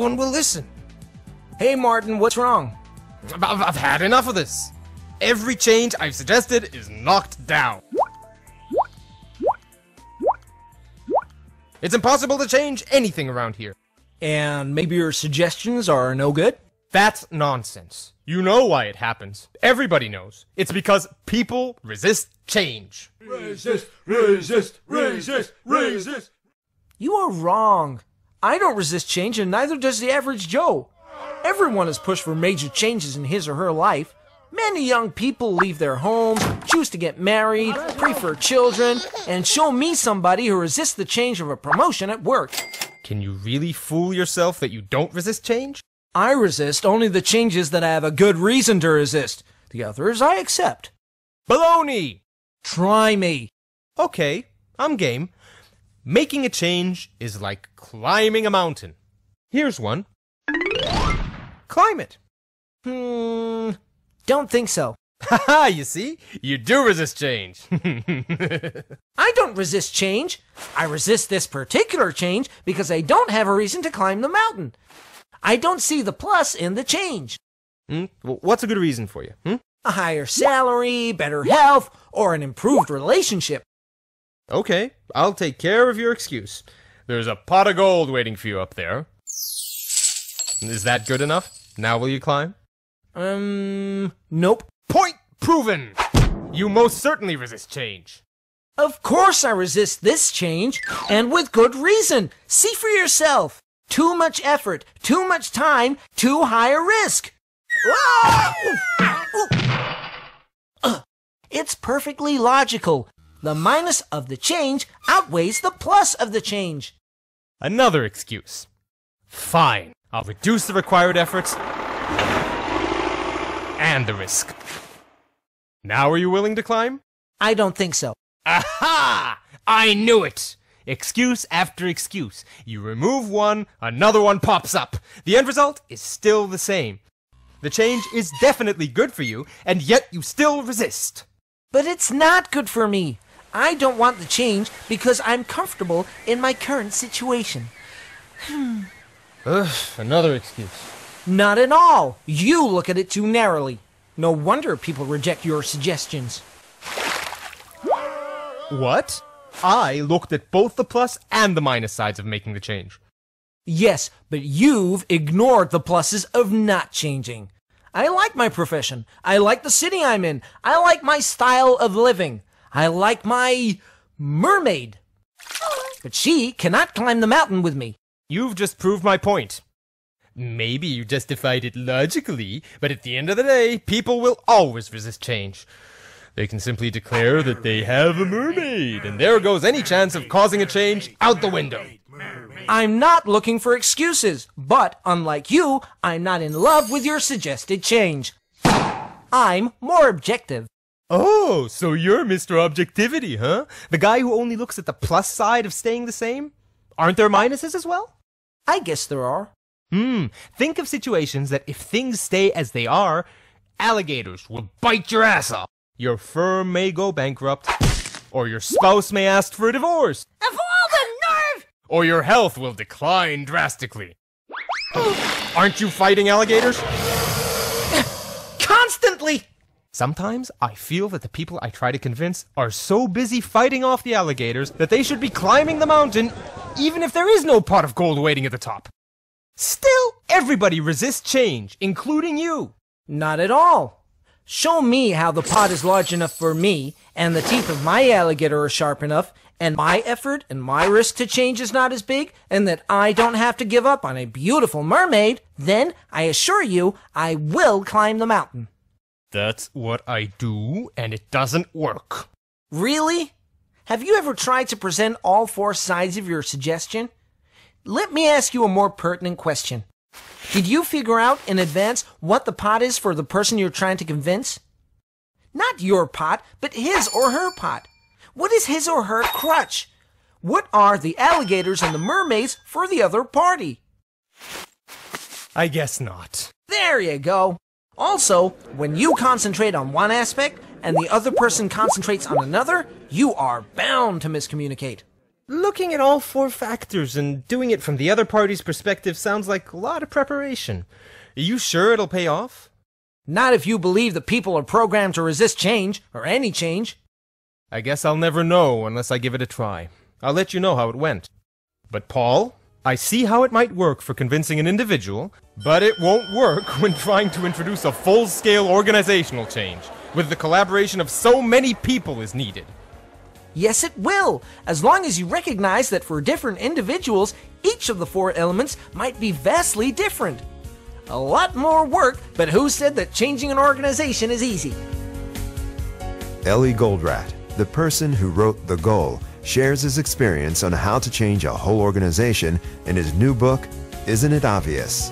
one will listen. Hey Martin, what's wrong? I've had enough of this. Every change I've suggested is knocked down. It's impossible to change anything around here. And maybe your suggestions are no good? That's nonsense. You know why it happens. Everybody knows. It's because people resist change. Resist, resist, resist, resist. You are wrong. I don't resist change, and neither does the average Joe. Everyone has pushed for major changes in his or her life. Many young people leave their homes, choose to get married, prefer children, and show me somebody who resists the change of a promotion at work. Can you really fool yourself that you don't resist change? I resist only the changes that I have a good reason to resist. The others I accept. Baloney! Try me. Okay, I'm game. Making a change is like climbing a mountain. Here's one. Climb it. Don't think so. Haha, you see? You do resist change. I don't resist change. I resist this particular change because I don't have a reason to climb the mountain. I don't see the plus in the change. Well, what's a good reason for you? A higher salary, better health, or an improved relationship. Okay, I'll take care of your excuse. There's a pot of gold waiting for you up there. Is that good enough? Now will you climb? Nope. Point proven! You most certainly resist change. Of course I resist this change, and with good reason. See for yourself. Too much effort, too much time, too high a risk. It's perfectly logical. The minus of the change outweighs the plus of the change. Another excuse. Fine, I'll reduce the required efforts and the risk. Now are you willing to climb? I don't think so. Aha! I knew it! Excuse after excuse. You remove one, another one pops up. The end result is still the same. The change is definitely good for you, and yet you still resist. But it's not good for me. I don't want the change because I'm comfortable in my current situation. Another excuse. Not at all. You look at it too narrowly. No wonder people reject your suggestions. What? I looked at both the plus and the minus sides of making the change. Yes, but you've ignored the pluses of not changing. I like my profession. I like the city I'm in. I like my style of living. I like my mermaid. But she cannot climb the mountain with me. You've just proved my point. Maybe you justified it logically, but at the end of the day, people will always resist change. They can simply declare that they have a mermaid, and there goes any chance of causing a change out the window. I'm not looking for excuses, but unlike you, I'm not in love with your suggested change. I'm more objective. Oh, so you're Mr. Objectivity, huh? The guy who only looks at the plus side of staying the same? Aren't there minuses as well? I guess there are. Think of situations that if things stay as they are, alligators will bite your ass off. Your firm may go bankrupt, or your spouse may ask for a divorce. Of all the nerve! Or your health will decline drastically. Aren't you fighting alligators? Constantly! Sometimes I feel that the people I try to convince are so busy fighting off the alligators that they should be climbing the mountain even if there is no pot of gold waiting at the top. Still, everybody resists change, including you. Not at all. Show me how the pot is large enough for me, and the teeth of my alligator are sharp enough, and my effort and my risk to change is not as big, and that I don't have to give up on a beautiful mermaid, then I assure you I will climb the mountain. That's what I do, and it doesn't work. Really? Have you ever tried to present all four sides of your suggestion? Let me ask you a more pertinent question. Did you figure out in advance what the pot is for the person you're trying to convince? Not your pot, but his or her pot. What is his or her crutch? What are the alligators and the mermaids for the other party? I guess not. There you go. Also, when you concentrate on one aspect and the other person concentrates on another, you are bound to miscommunicate. Looking at all four factors and doing it from the other party's perspective sounds like a lot of preparation. Are you sure it'll pay off? Not if you believe that people are programmed to resist change, or any change. I guess I'll never know unless I give it a try. I'll let you know how it went. But Paul, I see how it might work for convincing an individual, but it won't work when trying to introduce a full-scale organizational change, with the collaboration of so many people is needed. Yes, it will, as long as you recognize that for different individuals, each of the four elements might be vastly different. A lot more work, but who said that changing an organization is easy? Ellie Goldratt, the person who wrote The Goal, shares his experience on how to change a whole organization in his new book, Isn't It Obvious?